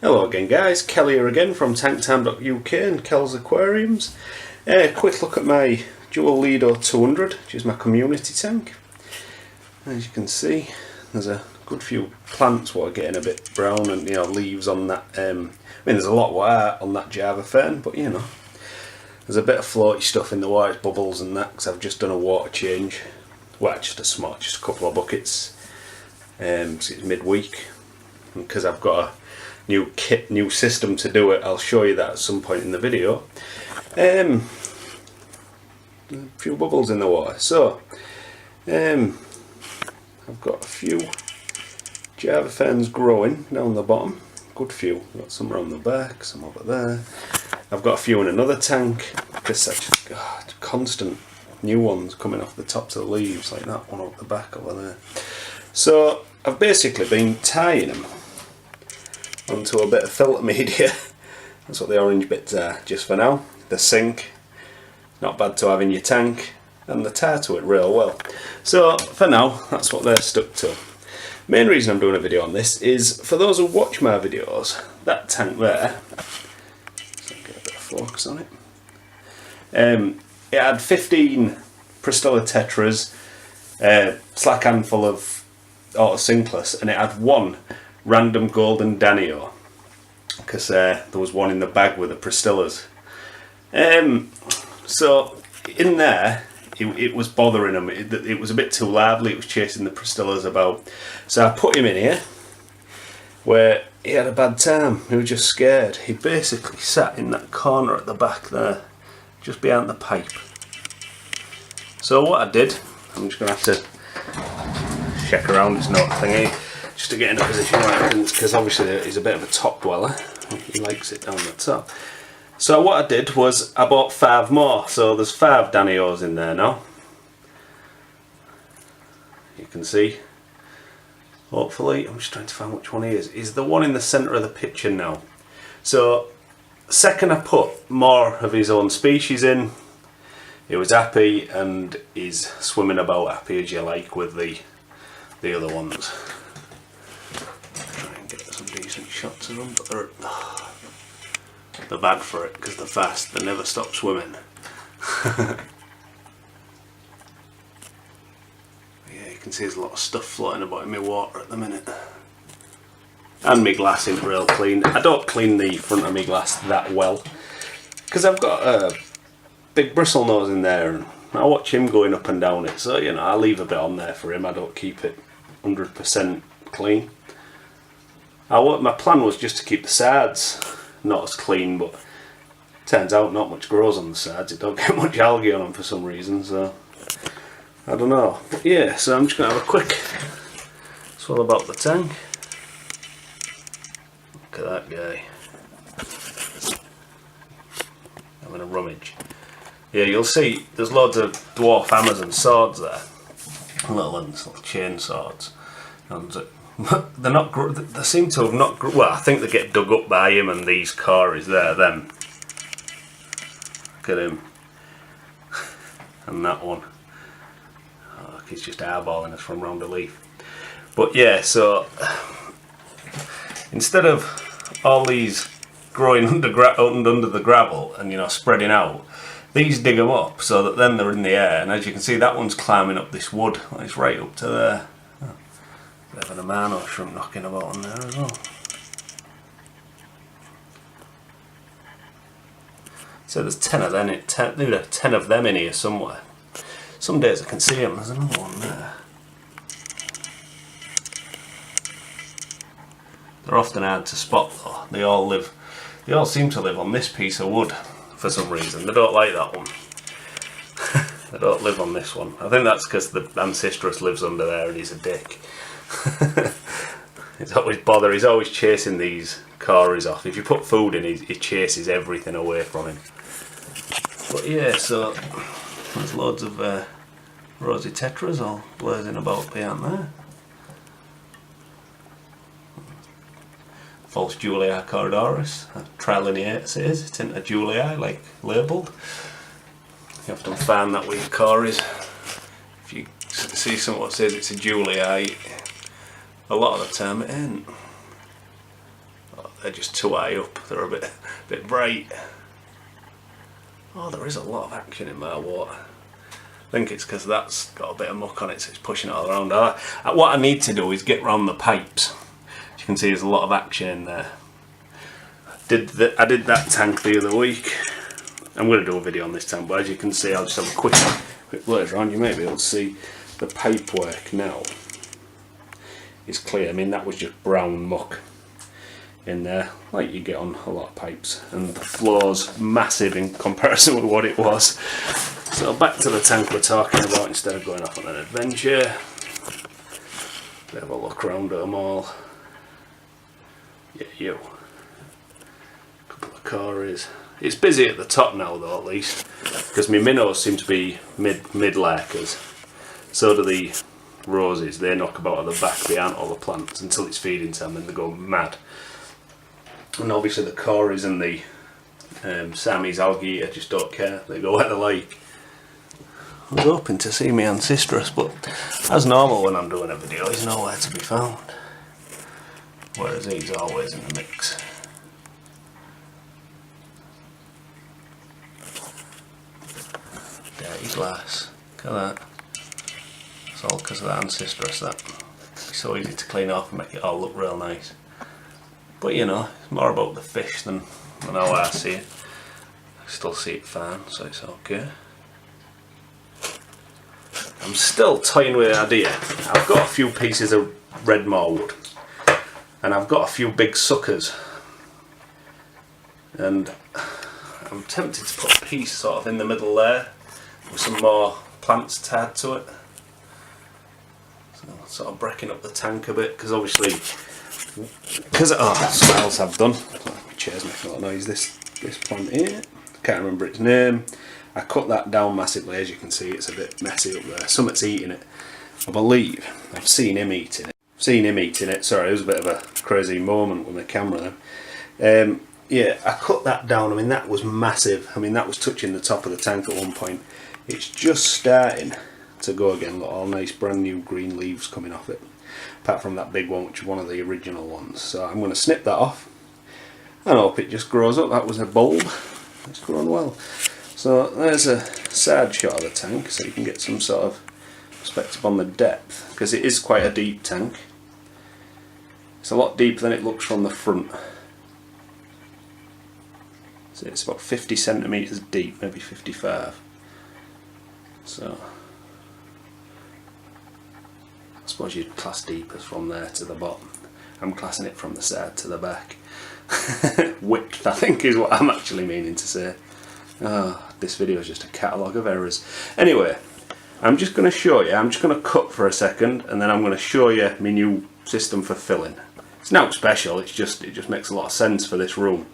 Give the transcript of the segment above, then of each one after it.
Hello again guys, Kelly here again from tanktime.uk and Kel's Aquariums. Quick look at my dual Lido 200, which is my community tank. As you can see, there's a good few plants what are getting a bit brown and leaves on that. I mean, there's a lot of water on that Java fern, but there's a bit of floaty stuff in the water, bubbles and that, because I've just done a water change. Well, just a couple of buckets. So it's midweek, because I've got a new system to do it. I'll show you that at some point in the video. A few bubbles in the water. So I've got a few Java ferns growing down the bottom. Good few. I've got some around the back, some over there. I've got a few in another tank. Just such constant new ones coming off the tops of the leaves, like that one up the back over there. So I've basically been tying them onto a bit of filter media. That's what the orange bits are just for now. The sink, not bad to have in your tank, and the tie to it real well. So for now, that's what they're stuck to. Main reason I'm doing a video on this is for those who watch my videos, that tank there, so get a bit of focus on it. It had 15 Pristilla tetras, slack handful of autosynclus, and it had one random golden Danio, because there was one in the bag with the Pristillas. So in there, it was bothering him. It was a bit too lively. It was chasing the Pristillas about. So I put him in here, where he had a bad time. He was just scared. He basically sat in that corner at the back there, just behind the pipe. So what I did, I'm just going to have to check around this note thingy, just to get in a position where I can, because obviously he's a bit of a top dweller. He likes it down the top. So what I did was I bought 5 more. So there's 5 Danios in there now. You can see. Hopefully, I'm just trying to find which one he is. He's the one in the centre of the picture now. So second I put more of his own species in, he was happy and he's swimming about happy as you like with the other ones. Try and get some decent shots of them, but they're bad for it because they're fast. They never stop swimming. Yeah, you can see there's a lot of stuff floating about in my water at the minute. And my glass isn't real clean. I don't clean the front of my glass that well because I've got a big bristle nose in there and I watch him going up and down it. So I leave a bit on there for him. I don't keep it 100% clean. My plan was just to keep the sides not as clean, but turns out not much grows on the sides. It don't get much algae on them for some reason, so I don't know. But yeah, so I'm just going to have a quick swallow about the tank. Look at that guy. Having a rummage. Yeah, you'll see there's loads of dwarf Amazon swords there. Little chain swords. And they're not. They seem to have not. Well, I think they get dug up by him and these cories there. Them. Look at him. And that one. Oh, look, he's just eyeballing us from round the leaf. But yeah, so instead of all these growing under the gravel and spreading out, these dig them up so that then they're in the air. And as you can see, that one's climbing up this wood. It's right up to there. Bit of an amano shrimp knocking about on there as well. So there's 10 of them. 10 of them in here somewhere. Some days I can see them. There's another one there. They're often hard to spot though. They all seem to live on this piece of wood for some reason. They don't like that one. They don't live on this one. I think that's because the Ancistrus lives under there and he's a dick. He's always chasing these cories off. If you put food in, he chases everything away from him. But yeah, so there's loads of rosy tetras all blazing about behind there. False Julii corridoris, trilineatus is, it's into Julii, like labelled. You often find that with cories. If you see someone that says it's a Julii, a lot of the time it ain't. Oh, they're just too high up. They're a bit bright. Oh, there is a lot of action in my water. I think it's because that's got a bit of muck on it, so it's pushing it all around. What I need to do is get round the pipes. As you can see, there's a lot of action in there. I did that tank the other week. I'm going to do a video on this tank, but as you can see, I'll just have a quick later on. You may be able to see the pipe work now. It's clear. I mean, that was just brown muck in there, like you get on a lot of pipes, and the floor's massive in comparison with what it was. So back to the tank we're talking about instead of going off on an adventure. Bit of a look around at them all. Yeah, you. Couple of cories. It's busy at the top now though, at least, because my minnows seem to be mid-lurkers. So do the roses. They knock about at the back behind all the plants until it's feeding time and they go mad. And obviously the cories and the Sammy's algae just don't care. They go where they like. I was hoping to see my Ancistrus, but as normal when I'm doing a video, he's nowhere to be found. Whereas he's always in the mix. Dirty glass. Look at that. It's all because of that Ancistrus, that. It's so easy to clean off and make it all look real nice. But you know, it's more about the fish than how I see it. I still see it fine, so it's okay. I'm still toying with the idea. I've got a few pieces of red marwood, and I've got a few big suckers, and I'm tempted to put a piece sort of in the middle there with some more plants tied to it. So sort of breaking up the tank a bit, because obviously, that's what else I've done. My chair's making a lot of noise. This plant here, can't remember its name. I cut that down massively. As you can see, it's a bit messy up there. Something's eating it. I believe I've seen him eating it. Sorry, it was a bit of a crazy moment with my camera then. Yeah, I cut that down. I mean, that was massive. I mean, that was touching the top of the tank at one point. It's just starting to go again. Look, all nice brand new green leaves coming off it. Apart from that big one, which is one of the original ones. So I'm going to snip that off and hope it just grows up. That was a bulb. It's grown well. So there's a side shot of the tank, so you can get some sort of perspective on the depth, because it is quite a deep tank. It's a lot deeper than it looks from the front. So it's about 50 centimetres deep, maybe 55. So I suppose you'd class deep as from there to the bottom. I'm classing it from the side to the back. Width, I think, is what I'm actually meaning to say. This video is just a catalogue of errors. Anyway, I'm just going to show you, I'm just going to cut for a second, and then I'm going to show you my new system for filling. It's not special, it just makes a lot of sense for this room.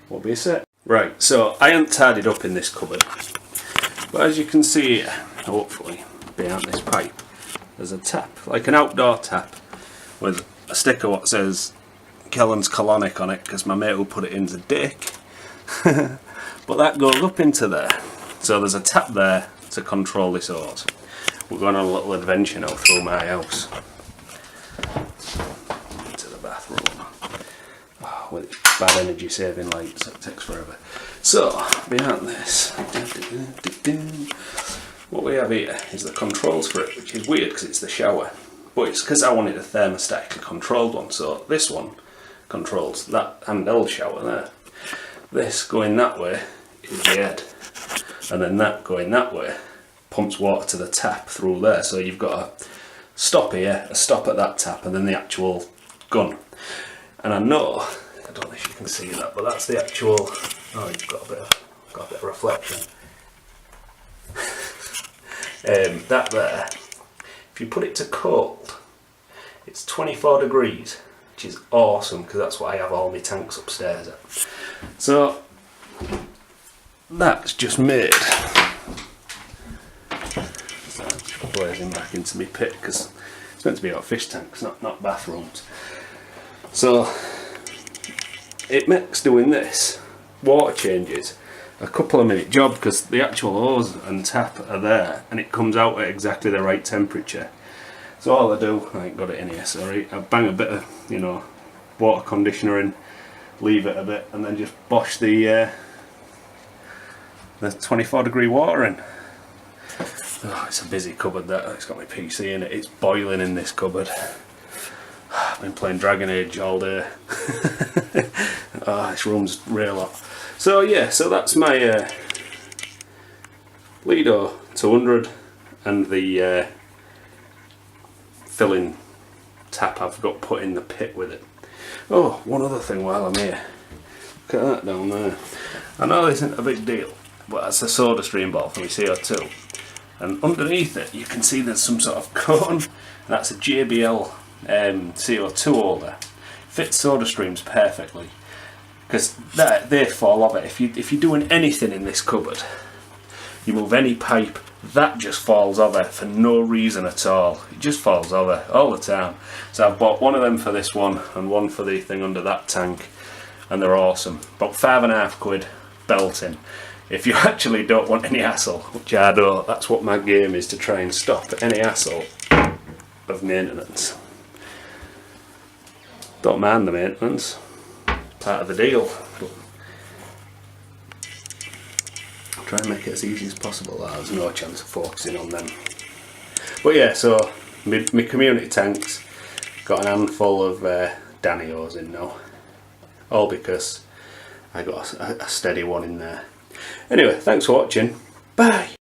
What be a sec? Right, so I haven't tidied up in this cupboard, but as you can see here, hopefully, behind this pipe, there's a tap, like an outdoor tap, with a sticker what says Kellen's Colonic on it, because my mate will put it in the dick. But that goes up into there, so there's a tap there to control this hose. We're going on a little adventure now through my house into the bathroom. With bad energy saving lights, it takes forever. So behind this, what we have here is the controls for it, which is weird because it's the shower, but it's because I wanted a thermostatically controlled one. So this one controls that handheld shower there. This going that way is the head, and then that going that way pumps water to the tap through there. So you've got a stop here, a stop at that tap, and then the actual gun. And I don't know if you can see that, but that's the actual. Oh, you've got a bit of reflection. That there, if you put it to cold, it's 24 degrees, which is awesome because that's what I have all my tanks upstairs at. So that's just made. So I'm just blazing back into my pit because it's meant to be out of fish tanks, not bathrooms. So it makes doing this water changes a couple of minute job because the actual hose and tap are there and it comes out at exactly the right temperature. So all I do, I ain't got it in here, sorry, I bang a bit of, water conditioner in, leave it a bit, and then just bosh the 24-degree water in. Oh, it's a busy cupboard that. It's got my PC in it. It's boiling in this cupboard. I've been playing Dragon Age all day. Oh, this room's real hot. So yeah, so that's my Lido 200 and the filling tap I've got put in the pit with it. Oh, one other thing while I'm here. Look at that down there. I know this isn't a big deal, but that's a soda stream bottle for my CO2. And underneath it you can see there's some sort of cone. That's a JBL CO2 holder. Fits soda streams perfectly, because they fall off it. If you're doing anything in this cupboard, you move any pipe, that just falls over for no reason at all. It just falls over all the time. So I've bought one of them for this one and one for the thing under that tank, and they're awesome. About £5.50 belting. If you actually don't want any hassle, which I don't, that's what my game is, to try and stop any hassle of maintenance. Don't mind the maintenance, part of the deal. But I'll try and make it as easy as possible. There's no chance of focusing on them. But yeah, so my community tanks got an handful of Danios in now. All because I got a steady one in there. Anyway, thanks for watching. Bye!